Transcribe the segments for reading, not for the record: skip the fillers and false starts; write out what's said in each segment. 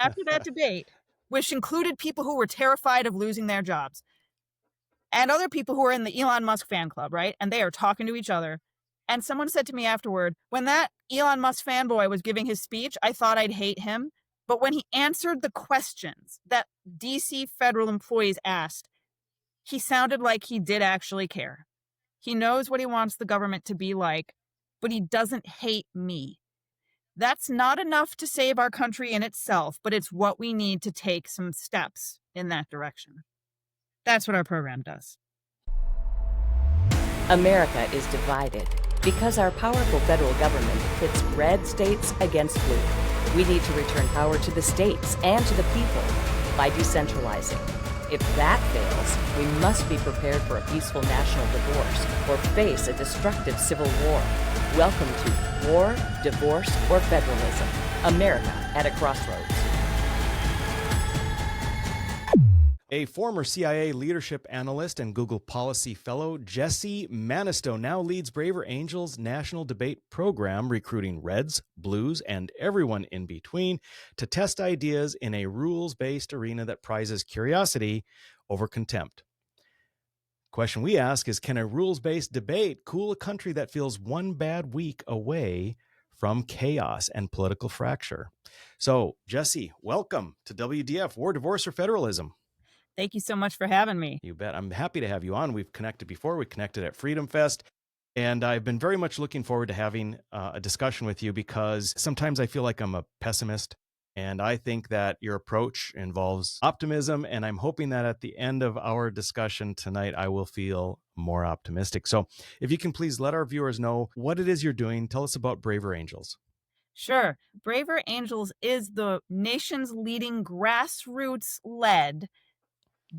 after that debate, which included people who were terrified of losing their jobs and other people who are in the Elon Musk fan club, right? And they are talking to each other. And someone said to me afterward, when that Elon Musk fanboy was giving his speech, I thought I'd hate him. But when he answered the questions that DC federal employees asked, he sounded like he did actually care. He knows what he wants the government to be like, but he doesn't hate me. That's not enough to save our country in itself, but it's what we need to take some steps in that direction. That's what our program does. America is divided because our powerful federal government pits red states against blue. We need to return power to the states and to the people by decentralizing. If that fails, we must be prepared for a peaceful national divorce or face a destructive civil war. Welcome to War, Divorce, or Federalism. America at a crossroads. A former CIA leadership analyst and Google Policy Fellow, Jessie Mannisto now leads Braver Angels' national debate program, recruiting Reds, Blues, and everyone in between to test ideas in a rules-based arena that prizes curiosity over contempt. Question we ask is, can a rules-based debate cool a country that feels one bad week away from chaos and political fracture? So, Jessie, welcome to WDF, War, Divorce, or Federalism. Thank you so much for having me. You bet. I'm happy to have you on. We've connected before. We connected at Freedom Fest. And I've been very much looking forward to having a discussion with you because sometimes I feel like I'm a pessimist. And I think that your approach involves optimism. And I'm hoping that at the end of our discussion tonight, I will feel more optimistic. So if you can please let our viewers know what it is you're doing. Tell us about Braver Angels. Sure. Braver Angels is the nation's leading grassroots-led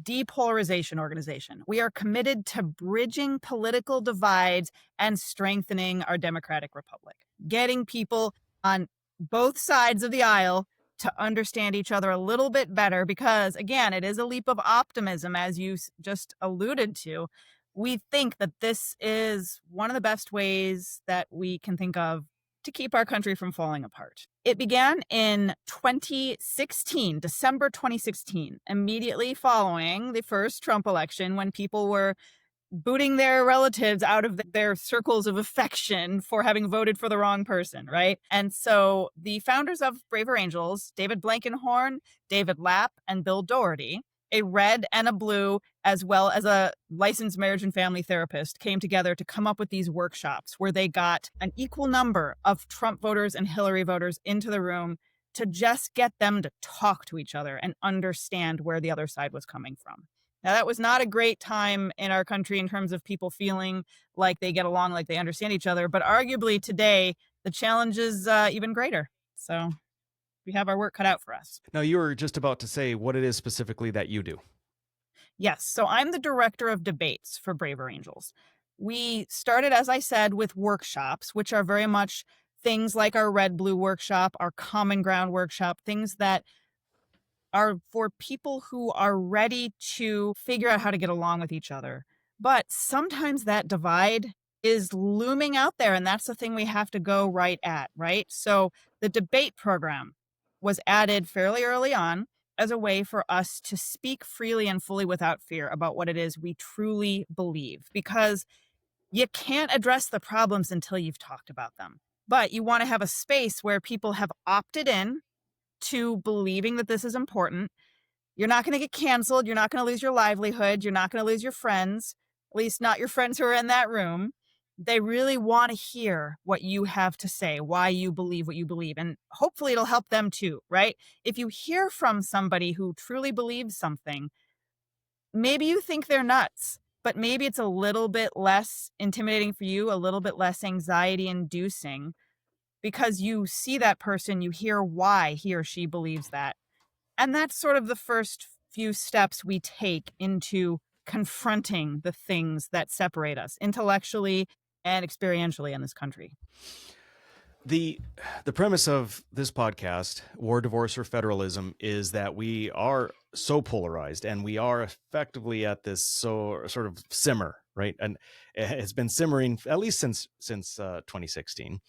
depolarization organization. We are committed to bridging political divides and strengthening our democratic republic, getting people on both sides of the aisle to understand each other a little bit better, because again, it is a leap of optimism, as you just alluded to. We think that this is one of the best ways that we can think of to keep our country from falling apart. It began in 2016, December 2016, immediately following the first Trump election, when people were booting their relatives out of their circles of affection for having voted for the wrong person, right? And so the founders of Braver Angels, David Blankenhorn, David Lapp, and Bill Doherty, a red and a blue, as well as a licensed marriage and family therapist, came together to come up with these workshops where they got an equal number of Trump voters and Hillary voters into the room to just get them to talk to each other and understand where the other side was coming from. Now, that was not a great time in our country in terms of people feeling like they get along, like they understand each other. But arguably today, the challenge is even greater. So we have our work cut out for us. Now, you were just about to say what it is specifically that you do. Yes. So I'm the director of debates for Braver Angels. We started, as I said, with workshops, which are very much things like our Red Blue workshop, our Common Ground workshop, things that are for people who are ready to figure out how to get along with each other. But sometimes that divide is looming out there, and that's the thing we have to go right at, right? So the debate program was added fairly early on as a way for us to speak freely and fully without fear about what it is we truly believe, because you can't address the problems until you've talked about them. But you want to have a space where people have opted in to believing that this is important. You're not going to get canceled. You're not going to lose your livelihood. You're not going to lose your friends, at least not your friends who are in that room. They really want to hear what you have to say, why you believe what you believe. And hopefully it'll help them too, right? If you hear from somebody who truly believes something, maybe you think they're nuts, but maybe it's a little bit less intimidating for you, a little bit less anxiety inducing, because you see that person, you hear why he or she believes that. And that's sort of the first few steps we take into confronting the things that separate us intellectually and experientially in this country. The premise of this podcast, War, Divorce, or Federalism, is that we are so polarized and we are effectively at this sort of simmer, right? And it's been simmering at least since 2016.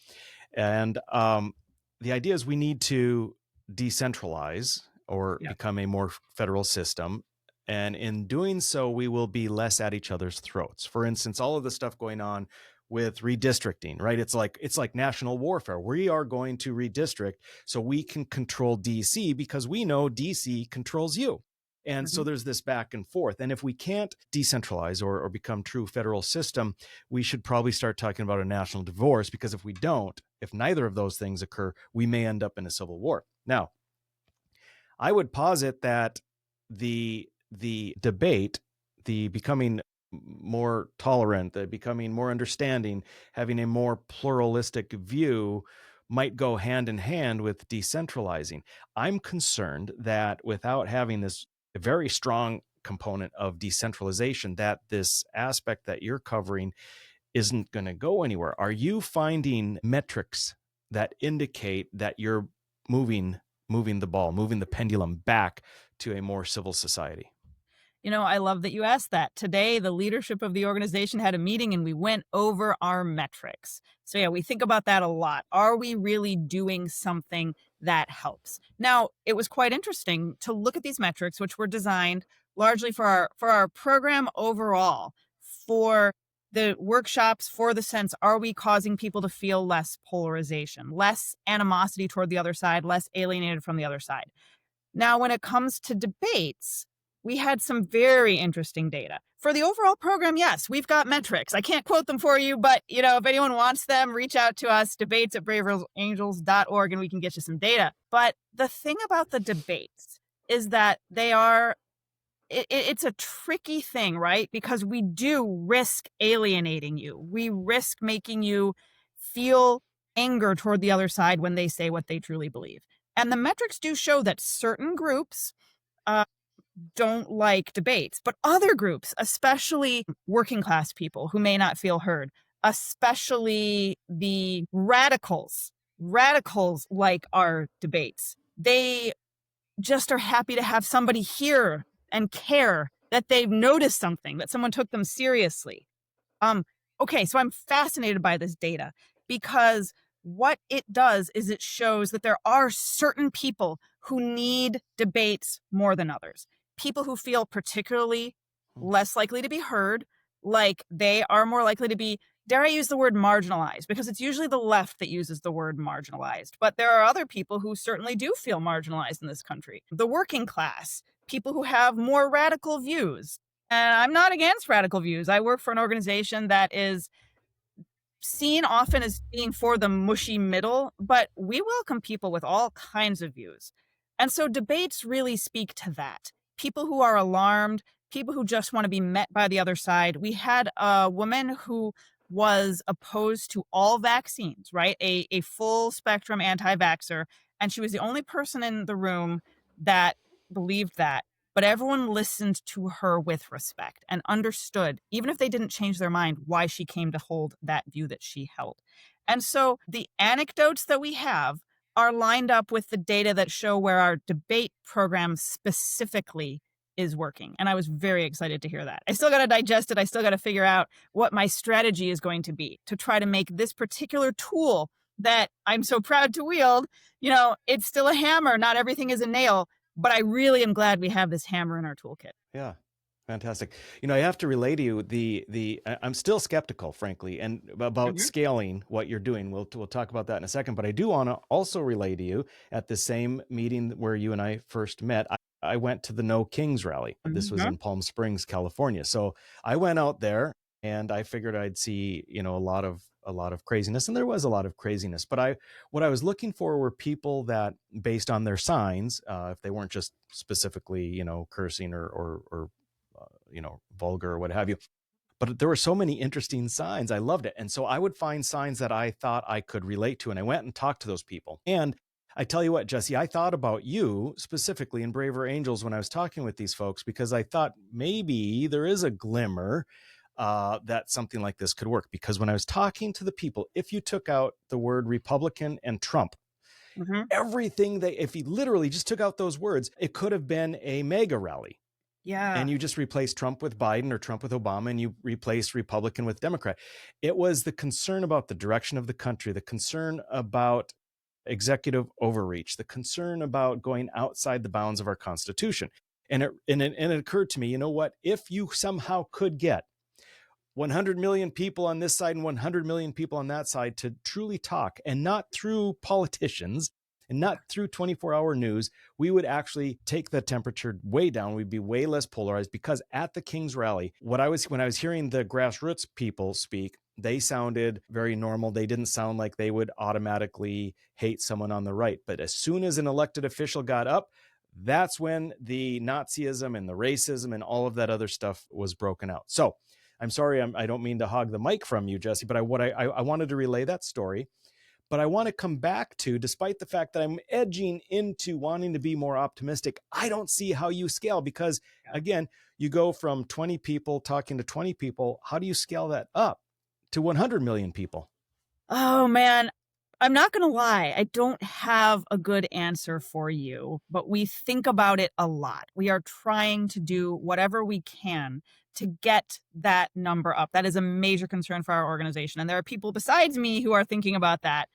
And the idea is we need to decentralize or Yeah. become a more federal system. And in doing so, we will be less at each other's throats. For instance, all of the stuff going on with redistricting, right? It's like national warfare. We are going to redistrict so we can control DC because we know DC controls you. And so there's this back and forth. And if we can't decentralize or become true federal system, we should probably start talking about a national divorce, because if we don't, if neither of those things occur, we may end up in a civil war. Now, I would posit that the debate, the becoming more tolerant, the becoming more understanding, having a more pluralistic view might go hand in hand with decentralizing. I'm concerned that without having this very strong component of decentralization, that this aspect that you're covering isn't going to go anywhere. Are you finding metrics that indicate that you're moving the ball, moving the pendulum back to a more civil society? I love that you asked that. Today, the leadership of the organization had a meeting and we went over our metrics. So, yeah, we think about that a lot. Are we really doing something that helps? Now, it was quite interesting to look at these metrics, which were designed largely for our program overall, for the workshops, for the sense, are we causing people to feel less polarization, less animosity toward the other side, less alienated from the other side? Now, when it comes to debates, we had some very interesting data. For the overall program, yes, we've got metrics. I can't quote them for you, but if anyone wants them, reach out to us, debates@braverangels.org, and we can get you some data. But the thing about the debates is that it's a tricky thing, right? Because we do risk alienating you. We risk making you feel anger toward the other side when they say what they truly believe. And the metrics do show that certain groups don't like debates, but other groups, especially working class people who may not feel heard, especially the radicals like our debates. They just are happy to have somebody hear and care that they've noticed something, that someone took them seriously. Okay, so I'm fascinated by this data because what it does is it shows that there are certain people who need debates more than others. People who feel particularly less likely to be heard, like they are more likely to be, dare I use the word marginalized, because it's usually the left that uses the word marginalized. But there are other people who certainly do feel marginalized in this country. The working class, people who have more radical views. And I'm not against radical views. I work for an organization that is seen often as being for the mushy middle, but we welcome people with all kinds of views. And so debates really speak to that. People who are alarmed, people who just want to be met by the other side. We had a woman who was opposed to all vaccines, right? A full spectrum anti-vaxxer. And she was the only person in the room that believed that. But everyone listened to her with respect and understood, even if they didn't change their mind, why she came to hold that view that she held. And so the anecdotes that we have are lined up with the data that show where our debate program specifically is working. And I was very excited to hear that. I still got to digest it. I still got to figure out what my strategy is going to be to try to make this particular tool that I'm so proud to wield, it's still a hammer. Not everything is a nail. But I really am glad we have this hammer in our toolkit. Yeah, fantastic. I have to relay to you I'm still skeptical, frankly, and about scaling what you're doing. We'll talk about that in a second. But I do want to also relay to you, at the same meeting where you and I first met, I went to the No Kings rally. This was in Palm Springs, California. So I went out there and I figured I'd see, a lot of craziness, and there was a lot of craziness. But what I was looking for were people that, based on their signs, if they weren't just specifically, cursing or vulgar or what have you, but there were so many interesting signs. I loved it. And so I would find signs that I thought I could relate to, and I went and talked to those people. And I tell you what, Jesse, I thought about you specifically in Braver Angels when I was talking with these folks, because I thought maybe there is a glimmer that something like this could work. Because when I was talking to the people, if you took out the word Republican and Trump, everything if you literally just took out those words, it could have been a mega rally. Yeah. And you just replaced Trump with Biden or Trump with Obama, and you replaced Republican with Democrat. It was the concern about the direction of the country, the concern about executive overreach, the concern about going outside the bounds of our Constitution. And it occurred to me, you know what? If you somehow could get 100 million people on this side and 100 million people on that side to truly talk, and not through politicians and not through 24-hour news, we would actually take the temperature way down. We'd be way less polarized, because at the King's rally, when I was hearing the grassroots people speak, they sounded very normal. They didn't sound like they would automatically hate someone on the right. But as soon as an elected official got up, that's when the Nazism and the racism and all of that other stuff was broken out. So I'm sorry, I don't mean to hog the mic from you, Jesse, but I wanted to relay that story. But I want to come back to, despite the fact that I'm edging into wanting to be more optimistic, I don't see how you scale, because, again, you go from 20 people talking to 20 people. How do you scale that up to 100 million people? Oh, man. I'm not going to lie. I don't have a good answer for you, but we think about it a lot. We are trying to do whatever we can to get that number up. That is a major concern for our organization. And there are people besides me who are thinking about that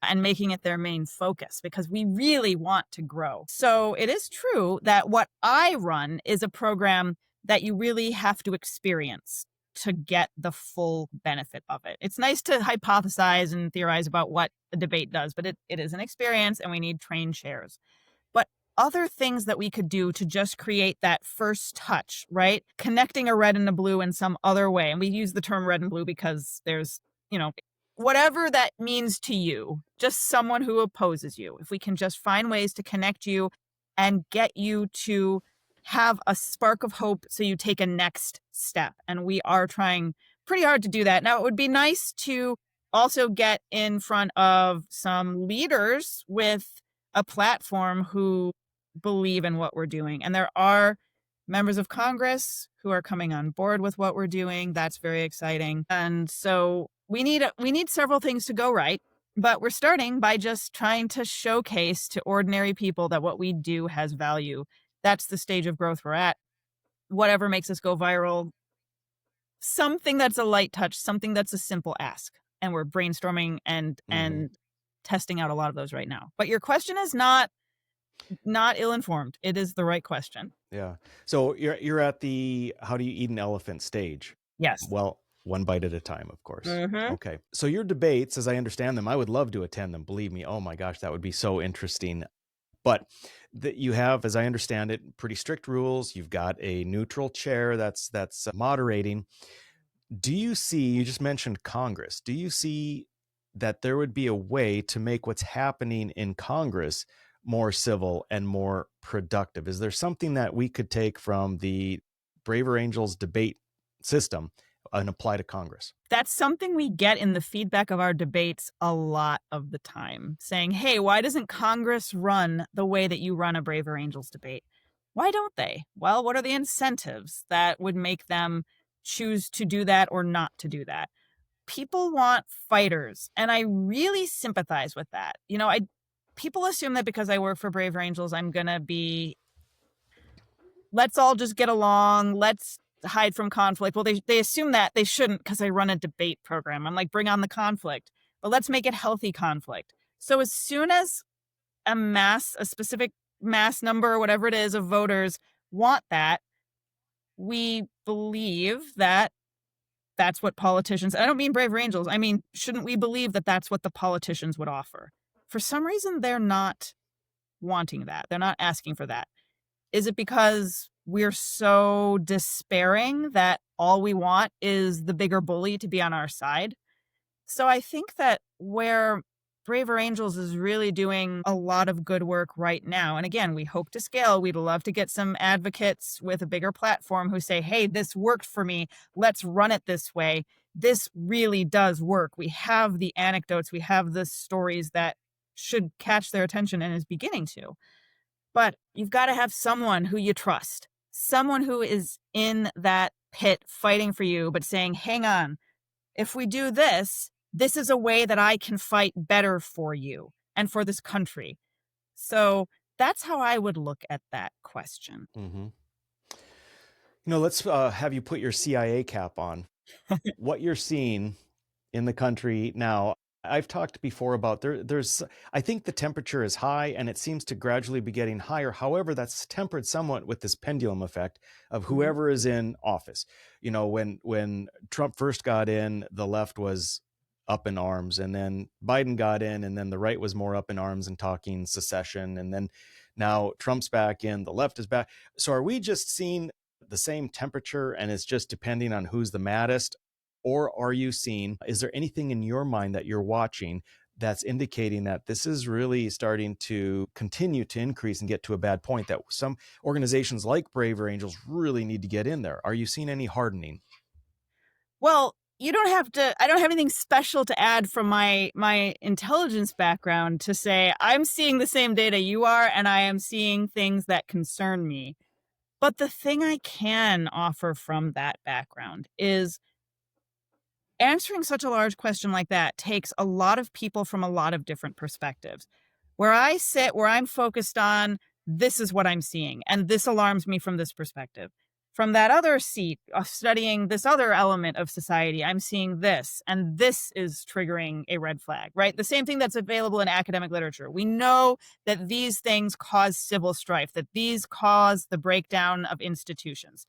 and making it their main focus, because we really want to grow. So it is true that what I run is a program that you really have to experience to get the full benefit of it. It's nice to hypothesize and theorize about what a debate does, but it is an experience, and we need trained chairs. But other things that we could do to just create that first touch, right? Connecting a red and a blue in some other way. And we use the term red and blue because there's, whatever that means to you, just someone who opposes you. If we can just find ways to connect you and get you to have a spark of hope so you take a next step. And we are trying pretty hard to do that. Now, it would be nice to also get in front of some leaders with a platform who believe in what we're doing. And there are members of Congress who are coming on board with what we're doing. That's very exciting. And so we need several things to go right, but we're starting by just trying to showcase to ordinary people that what we do has value. That's the stage of growth we're at. Whatever makes us go viral, something that's a light touch, something that's a simple ask. And we're brainstorming and testing out a lot of those right now. But your question is not ill-informed. It is the right question. Yeah. So you're at the how do you eat an elephant stage? Yes. Well, one bite at a time, of course. Mm-hmm. Okay. So your debates, as I understand them, I would love to attend them. Believe me. Oh my gosh, that would be so interesting. But you have, as I understand it, pretty strict rules. You've got a neutral chair that's moderating. Do you see, you just mentioned Congress, do you see that there would be a way to make what's happening in Congress more civil and more productive? Is there something that we could take from the Braver Angels debate system and apply to Congress? That's something we get in the feedback of our debates a lot of the time, saying, hey, why doesn't Congress run the way that you run a Braver Angels debate? Why don't they? Well, what are the incentives that would make them choose to do that or not to do that? People want fighters, and I really sympathize with that. People assume that because I work for Braver Angels, I'm going to be, let's all just get along, let's hide from conflict. Well, they assume that they shouldn't, because I run a debate program. I'm like, bring on the conflict, but let's make it healthy conflict. So as soon as a specific mass number or whatever it is of voters want that, we believe that that's what politicians, I don't mean Braver Angels, I mean, shouldn't we believe that that's what the politicians would offer? For some reason, they're not wanting that. They're not asking for that. Is it because we're so despairing that all we want is the bigger bully to be on our side? So I think that where Braver Angels is really doing a lot of good work right now, and again, we hope to scale. We'd love to get some advocates with a bigger platform who say, hey, this worked for me. Let's run it this way. This really does work. We have the anecdotes. We have the stories that should catch their attention and is beginning to. But you've got to have someone who you trust, someone who is in that pit fighting for you, but saying, hang on, if we do this, this is a way that I can fight better for you and for this country. So that's how I would look at that question. Mm-hmm. Let's have you put your CIA cap on. What you're seeing in the country now, I've talked before about there's I think the temperature is high and it seems to gradually be getting higher. However, that's tempered somewhat with this pendulum effect of whoever is in office. You know, when Trump first got in, the left was up in arms, and then Biden got in, and then the right was more up in arms and talking secession, and then now Trump's back in, the left is back. So are we just seeing the same temperature and it's just depending on who's the maddest? Or are you seeing, is there anything in your mind that you're watching that's indicating that this is really starting to continue to increase and get to a bad point, that some organizations like Braver Angels really need to get in there? Are you seeing any hardening? Well, you don't have to, I don't have anything special to add from my intelligence background to say I'm seeing the same data you are, and I am seeing things that concern me. But the thing I can offer from that background is answering such a large question like that takes a lot of people from a lot of different perspectives. Where I sit, where I'm focused on, this is what I'm seeing, and this alarms me from this perspective. From that other seat of studying this other element of society, I'm seeing this, and this is triggering a red flag, right? The same thing that's available in academic literature. We know that these things cause civil strife, that these cause the breakdown of institutions.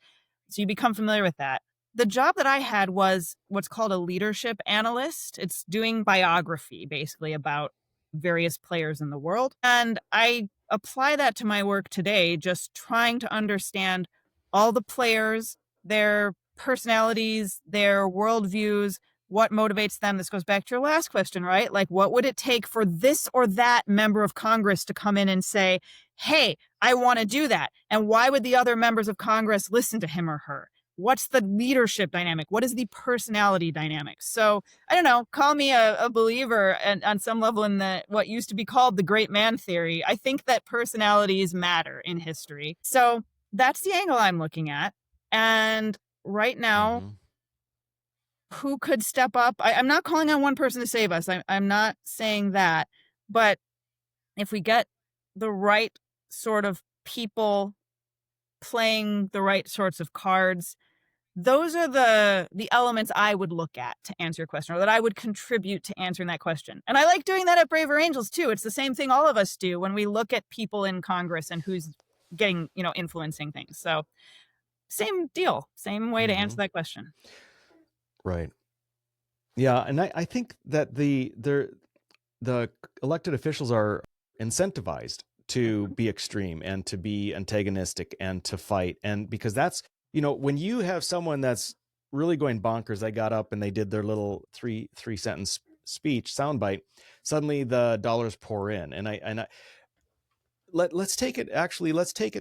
So you become familiar with that. The job that I had was what's called a leadership analyst. It's doing biography, basically, about various players in the world. And I apply that to my work today, just trying to understand all the players, their personalities, their worldviews, what motivates them. This goes back to your last question, right? Like, what would it take for this or that member of Congress to come in and say, hey, I want to do that? And why would the other members of Congress listen to him or her? What's the leadership dynamic? What is the personality dynamic? So I don't know, call me a believer and on some level in the what used to be called the great man theory. I think that personalities matter in history. So that's the angle I'm looking at. And right now, who could step up? I'm not calling on one person to save us. I'm not saying that. But if we get the right sort of people playing the right sorts of cards, those are the elements I would look at to answer your question, or that I would contribute to answering that question. And I like doing that at Braver Angels too. It's the same thing all of us do when we look at people in Congress and who's getting, influencing things. So same deal, same way to answer that question. Right. Yeah, and I think that the elected officials are incentivized to be extreme and to be antagonistic and to fight. And because that's, when you have someone that's really going bonkers, they got up and they did their little three sentence speech soundbite, suddenly the dollars pour in. And let's take it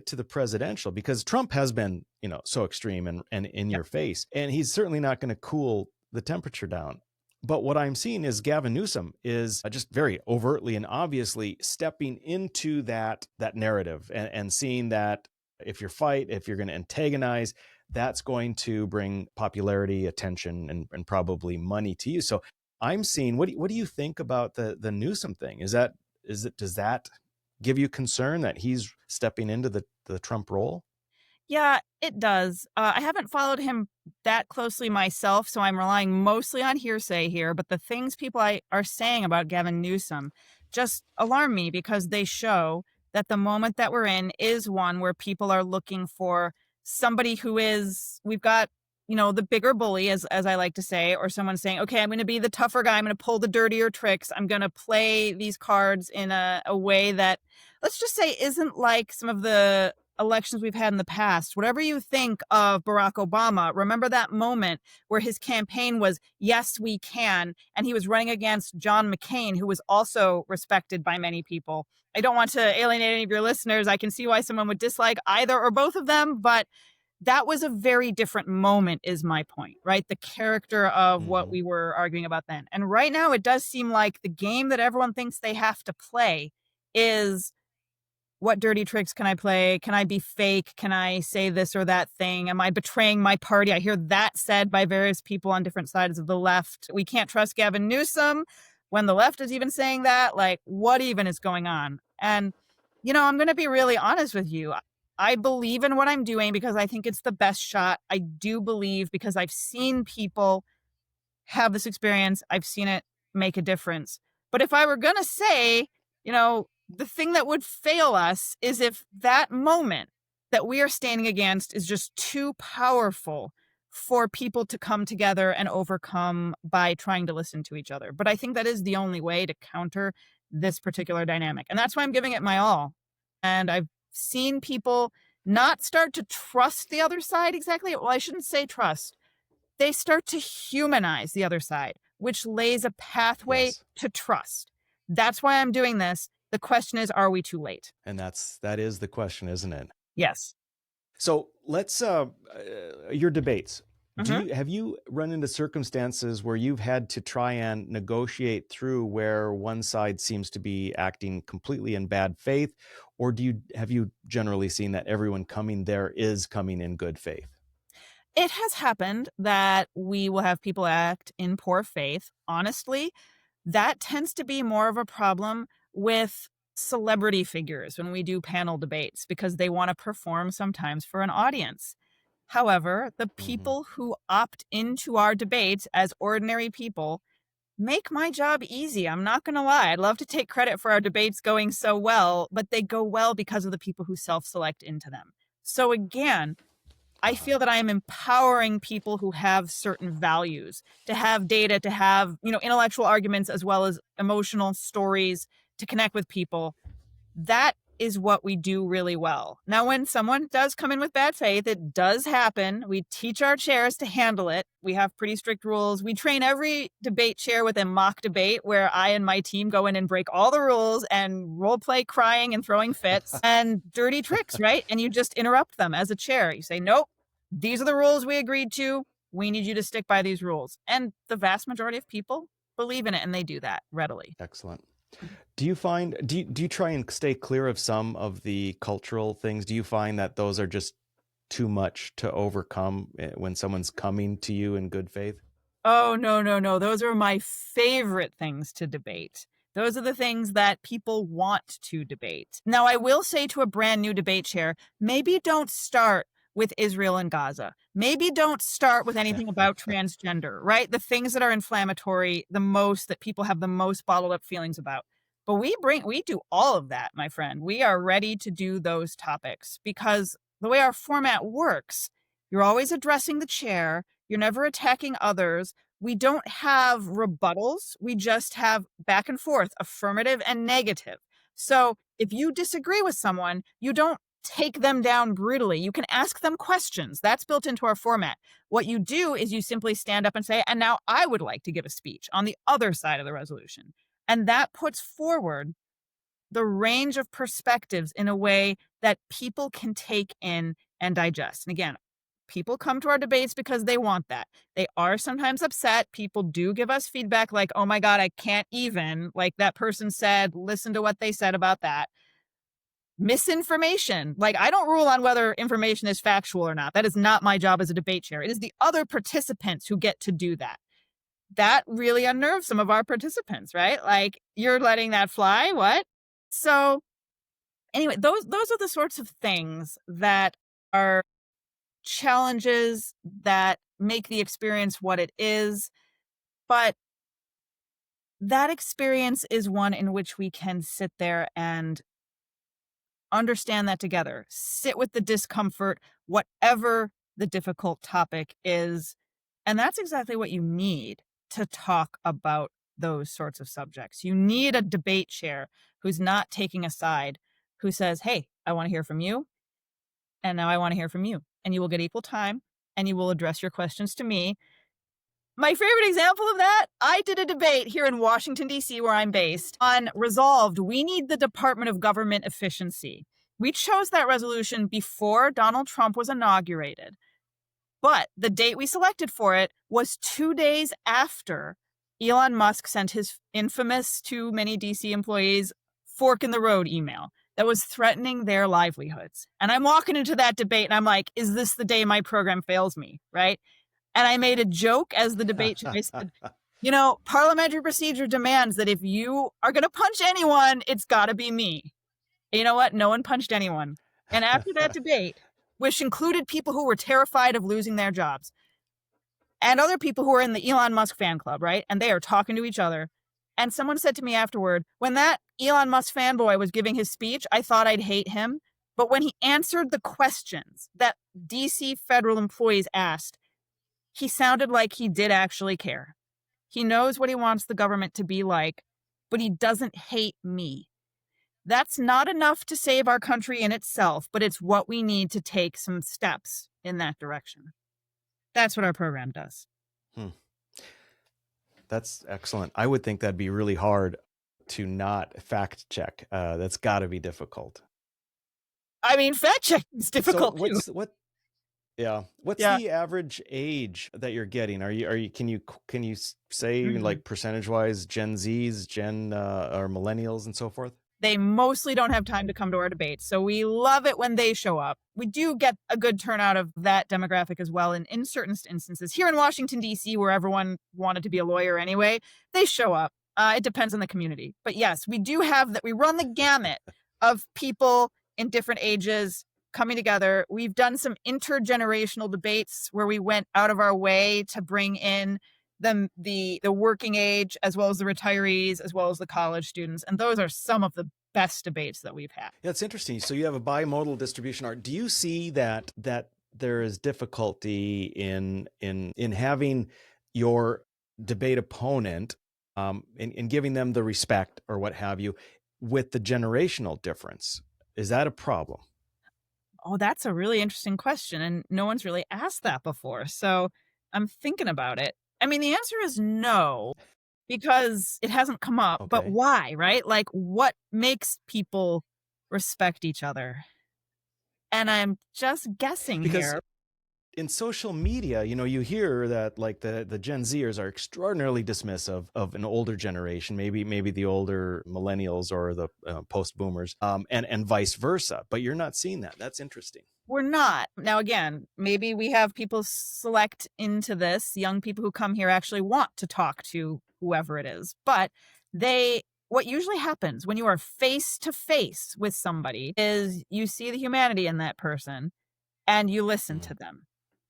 to the presidential, because Trump has been, so extreme and in your face, and he's certainly not going to cool the temperature down. But what I'm seeing is Gavin Newsom is just very overtly and obviously stepping into that narrative and seeing that if you're going to antagonize, that's going to bring popularity, attention, and probably money to you. So I'm seeing, what do you think about the Newsom thing? Does that give you concern that he's stepping into the Trump role? Yeah, it does. I haven't followed him that closely myself, so I'm relying mostly on hearsay here. But the things people are saying about Gavin Newsom just alarm me, because they show that the moment that we're in is one where people are looking for somebody who is, we've got, the bigger bully, as I like to say, or someone saying, okay, I'm going to be the tougher guy. I'm going to pull the dirtier tricks. I'm going to play these cards in a way that, let's just say, isn't like some of the elections we've had in the past. Whatever you think of Barack Obama, remember that moment where his campaign was, yes, we can, and he was running against John McCain, who was also respected by many people. I don't want to alienate any of your listeners. I can see why someone would dislike either or both of them, but that was a very different moment, is my point, right? The character of what we were arguing about then. And right now, it does seem like the game that everyone thinks they have to play is, what dirty tricks can I play? Can I be fake? Can I say this or that thing? Am I betraying my party? I hear that said by various people on different sides of the left. We can't trust Gavin Newsom when the left is even saying that. Like, what even is going on? And, I'm going to be really honest with you. I believe in what I'm doing because I think it's the best shot. I do believe, because I've seen people have this experience. I've seen it make a difference. But if I were going to say, the thing that would fail us is if that moment that we are standing against is just too powerful for people to come together and overcome by trying to listen to each other. But I think that is the only way to counter this particular dynamic. And that's why I'm giving it my all. And I've seen people not start to trust the other side exactly. Well, I shouldn't say trust. They start to humanize the other side, which lays a pathway to trust. That's why I'm doing this. The question is, are we too late? And that is the question, isn't it? Yes. So let's your debates. Have you run into circumstances where you've had to try and negotiate through where one side seems to be acting completely in bad faith, or have you generally seen that everyone coming there is coming in good faith? It has happened that we will have people act in poor faith. Honestly, that tends to be more of a problem with celebrity figures when we do panel debates, because they want to perform sometimes for an audience. However, the people who opt into our debates as ordinary people make my job easy. I'm not going to lie. I'd love to take credit for our debates going so well, but they go well because of the people who self-select into them. So again, I feel that I am empowering people who have certain values to have data, to have, intellectual arguments as well as emotional stories to connect with people. That is what we do really well. Now, when someone does come in with bad faith, it does happen. We teach our chairs to handle it. We have pretty strict rules. We train every debate chair with a mock debate where I and my team go in and break all the rules and role play crying and throwing fits and dirty tricks, right? And you just interrupt them as a chair. You say, nope, these are the rules we agreed to. We need you to stick by these rules. And the vast majority of people believe in it, and they do that readily. Excellent. Do you try and stay clear of some of the cultural things? Do you find that those are just too much to overcome when someone's coming to you in good faith? Oh, no. Those are my favorite things to debate. Those are the things that people want to debate. Now, I will say to a brand new debate chair, maybe don't start with Israel and Gaza. Maybe don't start with anything about transgender, right? The things that are inflammatory the most, that people have the most bottled up feelings about. But we do all of that, my friend. We are ready to do those topics because the way our format works, you're always addressing the chair. You're never attacking others. We don't have rebuttals. We just have back and forth, affirmative and negative. So if you disagree with someone, you don't take them down brutally. You can ask them questions. That's built into our format. What you do is you simply stand up and say, and now I would like to give a speech on the other side of the resolution. And that puts forward the range of perspectives in a way that people can take in and digest. And again, people come to our debates because they want that. They are sometimes upset. People do give us feedback like, oh my God, I can't even, like that person said, listen to what they said about that. Misinformation. Like, I don't rule on whether information is factual or not. That is not my job as a debate chair. It is the other participants who get to do that. That really unnerves some of our participants, right? Like, you're letting that fly? What? So anyway, those are the sorts of things that are challenges that make the experience what it is. But that experience is one in which we can sit there and understand that together, sit with the discomfort, whatever the difficult topic is. And that's exactly what you need to talk about those sorts of subjects. You need a debate chair who's not taking a side, who says, hey, I want to hear from you. And now I want to hear from you. And you will get equal time and you will address your questions to me. My favorite example of that, I did a debate here in Washington, D.C., where I'm based, on Resolved, we need the Department of Government Efficiency. We chose that resolution before Donald Trump was inaugurated. But the date we selected for it was 2 days after Elon Musk sent his infamous too many DC employees fork in the road email that was threatening their livelihoods. And I'm walking into that debate and I'm like, is this the day my program fails me, right? And I made a joke as the debate chair. I said, parliamentary procedure demands that if you are going to punch anyone, it's got to be me. And you know what? No one punched anyone. And after that debate, which included people who were terrified of losing their jobs and other people who are in the Elon Musk fan club, right? And they are talking to each other. And someone said to me afterward, when that Elon Musk fanboy was giving his speech, I thought I'd hate him. But when he answered the questions that DC federal employees asked, he sounded like he did actually care. He knows what he wants the government to be like, but he doesn't hate me. That's not enough to save our country in itself, but it's what we need to take some steps in that direction. That's what our program does. That's excellent. I would think that'd be really hard to not fact check. That's got to be difficult. I mean, fact checking is difficult too. What's the average age that you're getting? Can you say like percentage wise Gen Zs, or millennials and so forth? They mostly don't have time to come to our debates, so we love it when they show up. We do get a good turnout of that demographic as well in certain instances. Here in Washington, D.C., where everyone wanted to be a lawyer anyway, they show up. It depends on the community. But yes, we do have that. We run the gamut of people in different ages coming together. We've done some intergenerational debates where we went out of our way to bring in the working age, as well as the retirees, as well as the college students. And those are some of the best debates that we've had. Yeah, it's interesting. So you have a bimodal distribution. Do you see that there is difficulty in having your debate opponent in giving them the respect or what have you with the generational difference? Is that a problem? Oh, that's a really interesting question. And no one's really asked that before. So I'm thinking about it. I mean, the answer is no, because it hasn't come up. Okay. But why, right? Like, what makes people respect each other? And I'm just guessing here. In social media, you hear that like the Gen Zers are extraordinarily dismissive of an older generation, maybe the older millennials or the post boomers, and vice versa. But you're not seeing that. That's interesting. We're not. Now, again, maybe we have people select into this. Young people who come here actually want to talk to whoever it is. But what usually happens when you are face to face with somebody is you see the humanity in that person and you listen to them.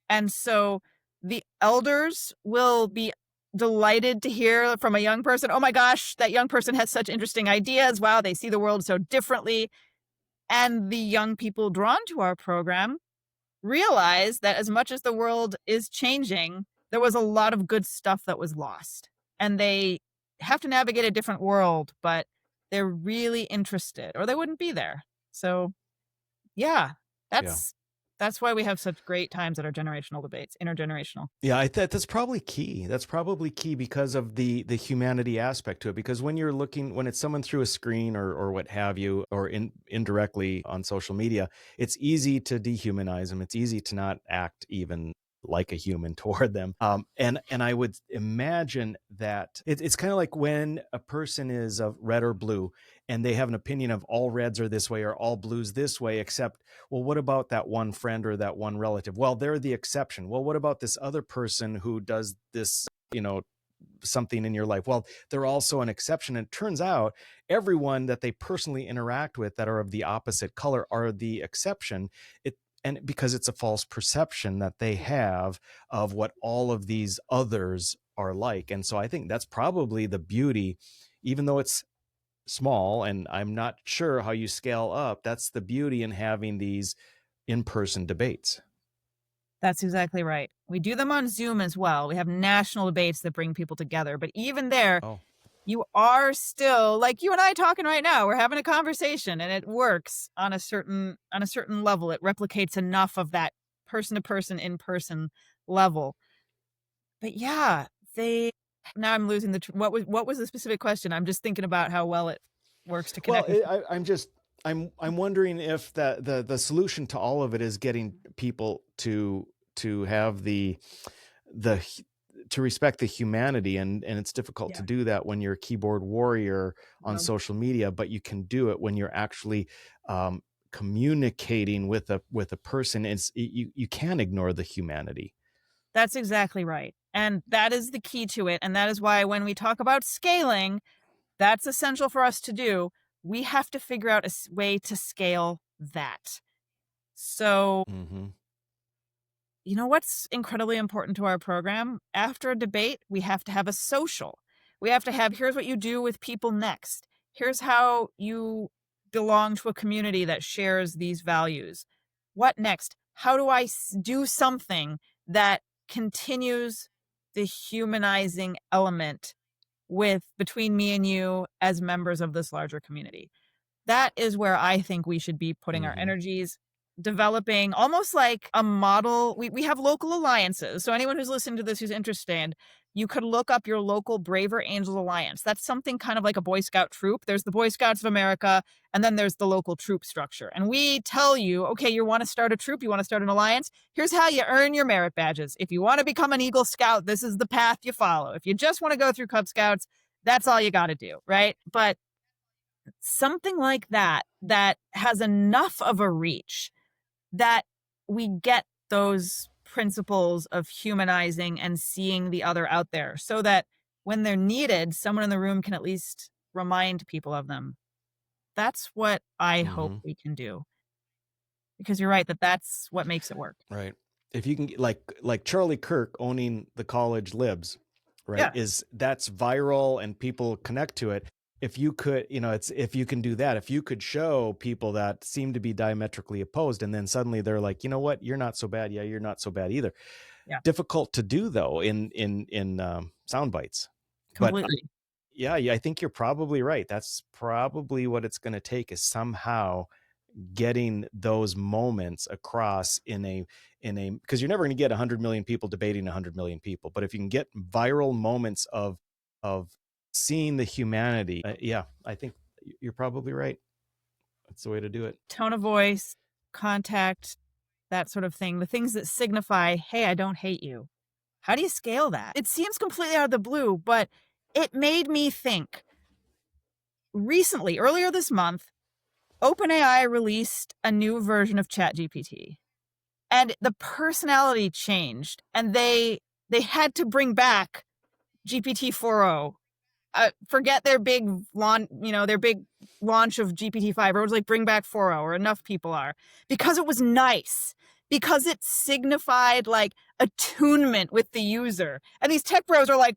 And so the elders will be delighted to hear from a young person, oh my gosh, that young person has such interesting ideas. Wow, they see the world so differently. And the young people drawn to our program realize that as much as the world is changing, there was a lot of good stuff that was lost. And they have to navigate a different world, but they're really interested or they wouldn't be there. So, yeah, that's why we have such great times at our generational debates, intergenerational. Yeah, that's probably key. That's probably key because of the humanity aspect to it. Because when it's someone through a screen or what have you, or indirectly on social media, it's easy to dehumanize them. It's easy to not act even like a human toward them. And I would imagine that it's kind of like when a person is of red or blue and they have an opinion of all reds are this way or all blues this way, except, well, what about that one friend or that one relative? Well, they're the exception. Well, what about this other person who does this, something in your life? Well, they're also an exception. And it turns out everyone that they personally interact with that are of the opposite color are the exception. And because it's a false perception that they have of what all of these others are like. And so I think that's probably the beauty, even though it's small and I'm not sure how you scale up, that's the beauty in having these in-person debates. That's exactly right. We do them on Zoom as well. We have national debates that bring people together. But even there, you are still, like you and I talking right now, we're having a conversation and it works on a certain level. It replicates enough of that person to person, in person level. But yeah, now I'm losing what was the specific question? I'm just thinking about how well it works to connect. Well, I'm wondering if the solution to all of it is getting people to have to respect the humanity, and it's difficult to do that when you're a keyboard warrior on social media, but you can do it when you're actually communicating with a person. You can ignore the humanity. That's exactly right. And that is the key to it. And that is why when we talk about scaling, that's essential for us to do. We have to figure out a way to scale that. So, you know what's incredibly important to our program? After a debate, we have to have a social We have to have, here's what you do with people next. Here's how you belong to a community that shares these values. What next? How do I do something that continues the humanizing element between me and you as members of this larger community? That is where I think we should be putting our Mm-hmm. energies, developing almost like a model. We have local alliances. So anyone who's listening to this who's interested, you could look up your local Braver Angels Alliance. That's something kind of like a Boy Scout troop. There's the Boy Scouts of America, and then there's the local troop structure. And we tell you, okay, you want to start a troop, you want to start an alliance, here's how you earn your merit badges. If you want to become an Eagle Scout, this is the path you follow. If you just want to go through Cub Scouts, that's all you got to do, right? But something like that has enough of a reach that we get those principles of humanizing and seeing the other out there, so that when they're needed, someone in the room can at least remind people of them. That's what I hope Mm-hmm. we can do. Because you're right, that's what makes it work. Right. If you can, like Charlie Kirk owning the college libs, right? Yeah. That's viral and people connect to it. If you could, if you can do that, if you could show people that seem to be diametrically opposed, and then suddenly they're like, you know what, you're not so bad. Yeah, you're not so bad either. Yeah. Difficult to do though in sound bites. Completely. But yeah, I think you're probably right. That's probably what it's going to take, is somehow getting those moments across in a because you're never going to get 100 million people debating 100 million people, but if you can get viral moments of seeing the humanity, I think you're probably right. That's the way to do it. Tone of voice, contact, that sort of thing. The things that signify, hey, I don't hate you. How do you scale that? It seems completely out of the blue, but it made me think. Recently, earlier this month, OpenAI released a new version of ChatGPT, and the personality changed, and they had to bring back GPT 4.0. Forget their big launch, their big launch of GPT-5. Everyone's like, bring back 4.0, or enough people are, because it was nice, because it signified like attunement with the user. And these tech bros are like,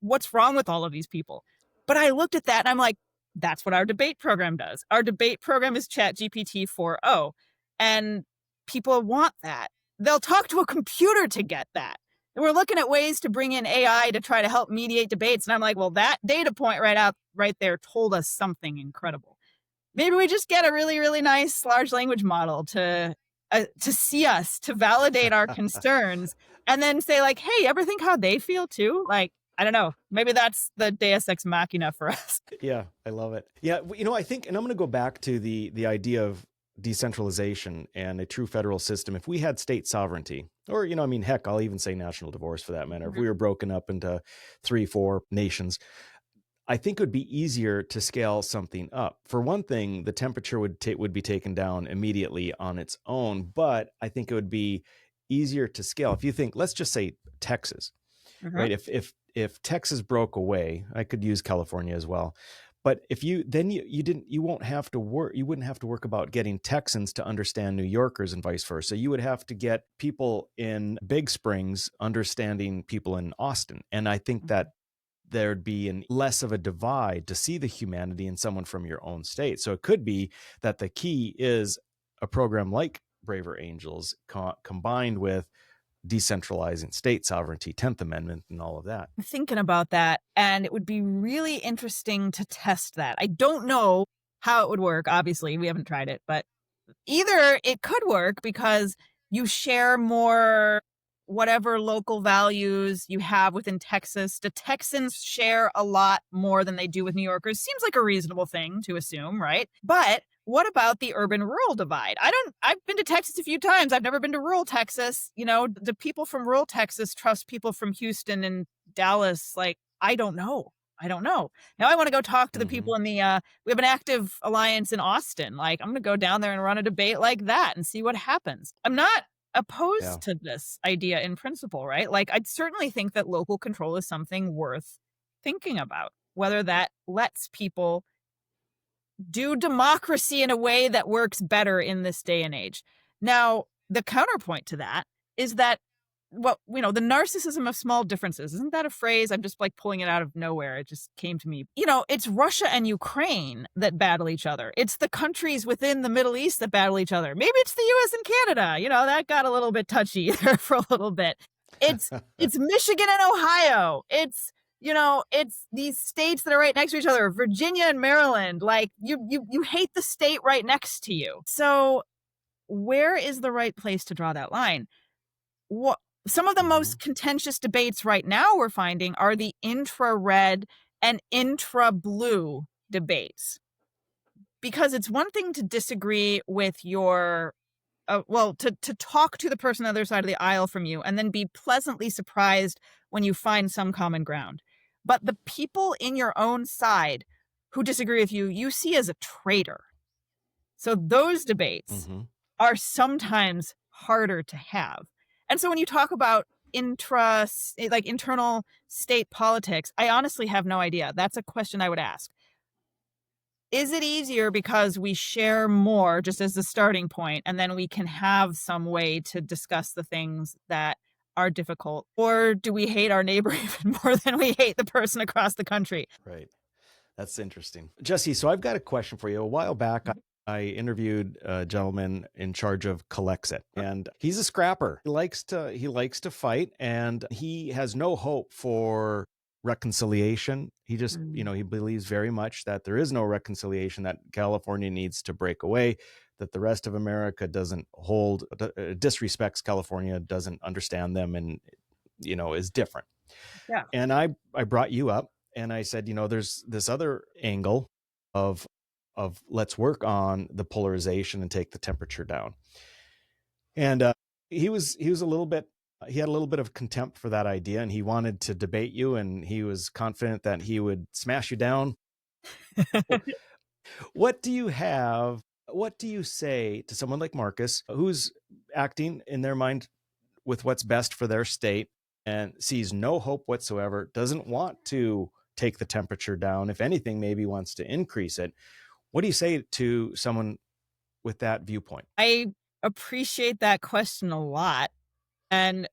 what's wrong with all of these people? But I looked at that and I'm like, that's what our debate program does. Our debate program is ChatGPT 4.0, and people want that. They'll talk to a computer to get that. And we're looking at ways to bring in AI to try to help mediate debates. And I'm like, well, that data point right there told us something incredible. Maybe we just get a really, really nice large language model to see us, to validate our concerns, and then say like, hey, ever think how they feel too? Like, I don't know. Maybe that's the Deus Ex Machina for us. Yeah, I love it. Yeah, I think, and I'm going to go back to the idea of decentralization and a true federal system. If we had state sovereignty, or, heck, I'll even say national divorce for that matter, if we were broken up into 3-4 nations, I think it would be easier to scale something up. For one thing, the temperature would be taken down immediately on its own, but I think it would be easier to scale. If you think, let's just say Texas, right? If Texas broke away, I could use California as well. But if you wouldn't have to work about getting Texans to understand New Yorkers and vice versa. You would have to get people in Big Springs understanding people in Austin. And I think that there'd be less of a divide to see the humanity in someone from your own state. So it could be that the key is a program like Braver Angels combined with decentralizing state sovereignty, 10th Amendment, and all of that. I'm thinking about that, and it would be really interesting to test that. I don't know how it would work. Obviously, we haven't tried it, but either it could work because you share more whatever local values you have within Texas. The Texans share a lot more than they do with New Yorkers. Seems like a reasonable thing to assume, right? But what about the urban-rural divide? I've been to Texas a few times. I've never been to rural Texas. The people from rural Texas trust people from Houston and Dallas. Like, I don't know. Now I want to go talk to the people in the, we have an active alliance in Austin. Like, I'm going to go down there and run a debate like that and see what happens. I'm not opposed to this idea in principle, right? Like, I'd certainly think that local control is something worth thinking about, whether that lets people do democracy in a way that works better in this day and age. Now, the counterpoint to that is that the narcissism of small differences. Isn't that a phrase? I'm just like pulling it out of nowhere. It just came to me. It's Russia and Ukraine that battle each other. It's the countries within the Middle East that battle each other. Maybe it's the US and Canada. That got a little bit touchy there for a little bit. It's Michigan and Ohio. It's these states that are right next to each other, Virginia and Maryland. Like you hate the state right next to you. So where is the right place to draw that line? Some of the most contentious debates right now we're finding are the intra-red and intra-blue debates. Because it's one thing to disagree with your, to talk to the person on the other side of the aisle from you and then be pleasantly surprised when you find some common ground. But the people in your own side who disagree with you, you see as a traitor. So those debates are sometimes harder to have. And so when you talk about internal state politics, I honestly have no idea. That's a question I would ask. Is it easier because we share more just as the starting point, and then we can have some way to discuss the things that are difficult? Or do we hate our neighbor even more than we hate the person across the country? Right. That's interesting. Jesse, so I've got a question for you. A while back, I interviewed a gentleman in charge of Collexit, and he's a scrapper. He likes to fight, and he has no hope for reconciliation. He just, he believes very much that there is no reconciliation, that California needs to break away, that the rest of America disrespects California, doesn't understand them, and, is different. Yeah. And I brought you up, and I said, there's this other angle of let's work on the polarization and take the temperature down. And he had a little bit of contempt for that idea, and he wanted to debate you, and he was confident that he would smash you down. What do you say to someone like Marcus, who's acting in their mind with what's best for their state and sees no hope whatsoever, doesn't want to take the temperature down, if anything, maybe wants to increase it? What do you say to someone with that viewpoint? I appreciate that question a lot. And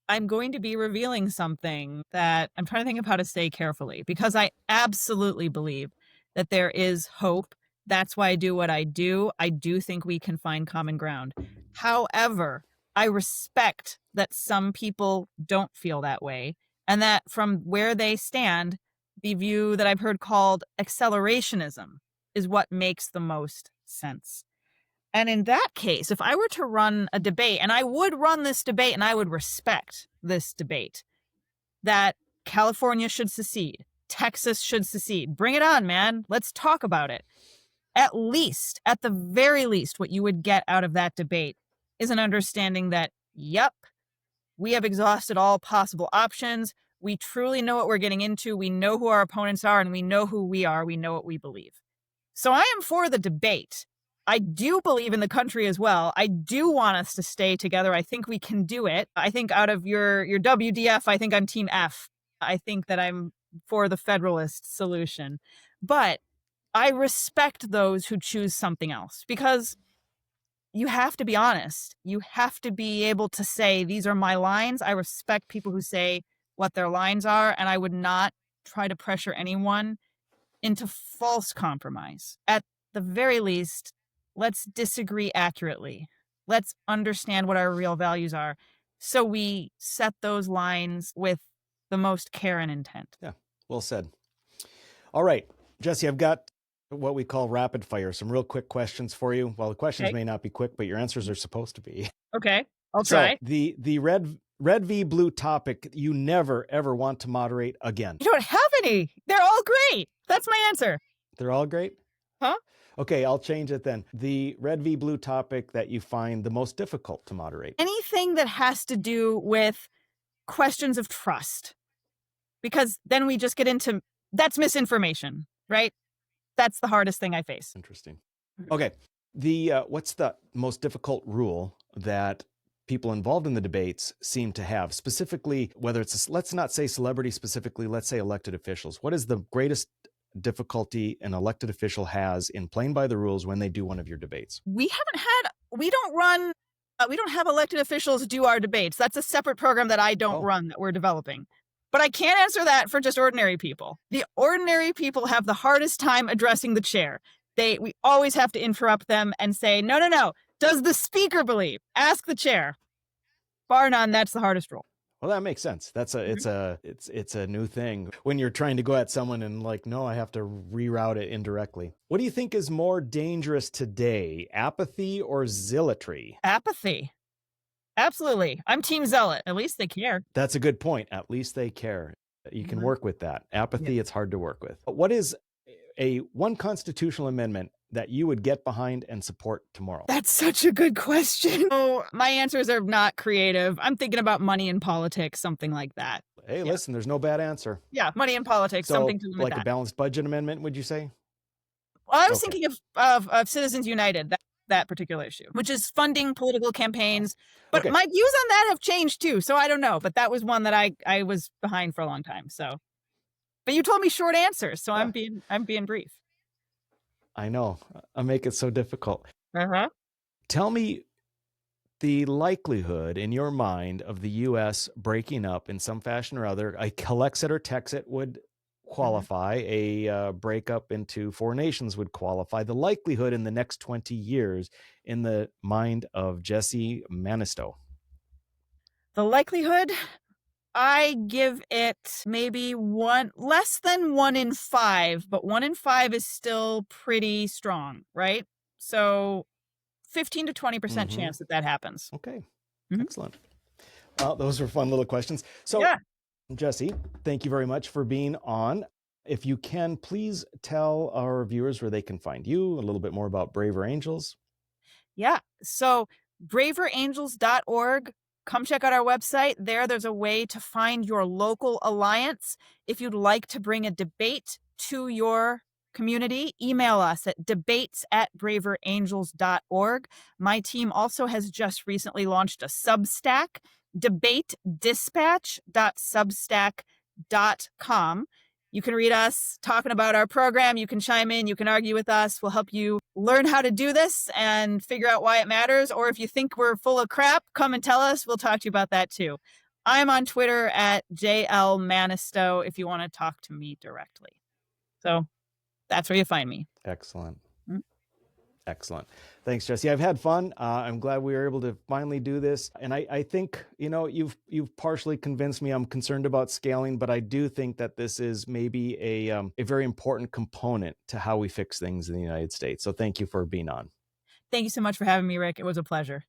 I'm going to be revealing something that I'm trying to think of how to say carefully, because I absolutely believe that there is hope. That's why I do what I do. I do think we can find common ground. However, I respect that some people don't feel that way, and that from where they stand, the view that I've heard called accelerationism is what makes the most sense. And in that case, if I were to run a debate, and I would run this debate and I would respect this debate, that California should secede, Texas should secede. Bring it on, man. Let's talk about it. At the very least, what you would get out of that debate is an understanding that, yep, we have exhausted all possible options. We truly know what we're getting into. We know who our opponents are, and we know who we are. We know what we believe. So I am for the debate. I do believe in the country as well. I do want us to stay together. I think we can do it. I think out of your WDF, I think I'm Team F. I think that I'm for the federalist solution. But I respect those who choose something else, because you have to be honest. You have to be able to say, these are my lines. I respect people who say what their lines are, and I would not try to pressure anyone into false compromise. At the very least, let's disagree accurately. Let's understand what our real values are, so we set those lines with the most care and intent. Yeah, well said. All right, Jesse, I've got what we call rapid fire, some real quick questions for you. Well, the questions may not be quick, but your answers are supposed to be. Okay, I'll try. So the red v blue topic you never ever want to moderate again. You don't have any. They're all great. That's my answer. They're all great? Huh? Okay, I'll change it then. The red v blue topic that you find the most difficult to moderate. Anything that has to do with questions of trust. Because then we just get into, that's misinformation, right? That's the hardest thing I face. Interesting. Okay. What's the most difficult rule that people involved in the debates seem to have? Specifically, whether it's, let's not say celebrity specifically, let's say elected officials. What is the greatest difficulty an elected official has in playing by the rules when they do one of your debates? We don't run We don't have elected officials do our debates. That's a separate program that I don't run, that we're developing. But I can't answer that for just ordinary people. The ordinary people have the hardest time addressing the chair. We always have to interrupt them and say, no. Does the speaker believe? Ask the chair. Bar none, that's the hardest role. Well, that makes sense. It's a new thing when you're trying to go at someone and like, no, I have to reroute it indirectly. What do you think is more dangerous today, apathy or zealotry? Apathy. Absolutely. I'm team zealot. At least they care. That's a good point. At least they care. You can work with that. Apathy, It's hard to work with. But what is one constitutional amendment that you would get behind and support tomorrow? That's such a good question. Oh, my answers are not creative. I'm thinking about money in politics, something like that. Hey, listen, there's no bad answer. Yeah, money in politics, something to limit like that. A balanced budget amendment, would you say? Well, I was thinking of Citizens United, that particular issue, which is funding political campaigns. But my views on that have changed too, so I don't know. But that was one that I was behind for a long time. So, but you told me short answers, so I'm being brief. I know. I make it so difficult. Tell me the likelihood in your mind of the U.S. breaking up in some fashion or other. A Calexit or Texit would qualify. A breakup into four nations would qualify. The likelihood in the next 20 years in the mind of Jessie Mannisto. The likelihood? I give it maybe less than 1 in 5, but 1 in 5 is still pretty strong, right? So 15 to 20% chance that happens. Okay. Excellent. Well, those were fun little questions. So Jessie, thank you very much for being on. If you can, please tell our viewers where they can find you, a little bit more about Braver Angels. Yeah. So braverangels.org. Come check out our website. There's a way to find your local alliance. If you'd like to bring a debate to your community, email us at debates@braverangels.org. My team also has just recently launched a Substack, debatedispatch.substack.com. You can read us talking about our program. You can chime in. You can argue with us. We'll help you learn how to do this and figure out why it matters. Or if you think we're full of crap, come and tell us. We'll talk to you about that too. I'm on Twitter at JL Mannisto if you want to talk to me directly. So that's where you find me. Excellent. Excellent. Thanks, Jessie. I've had fun. I'm glad we were able to finally do this. And I think, you've partially convinced me. I'm concerned about scaling, but I do think that this is maybe a very important component to how we fix things in the United States. So thank you for being on. Thank you so much for having me, Rick. It was a pleasure.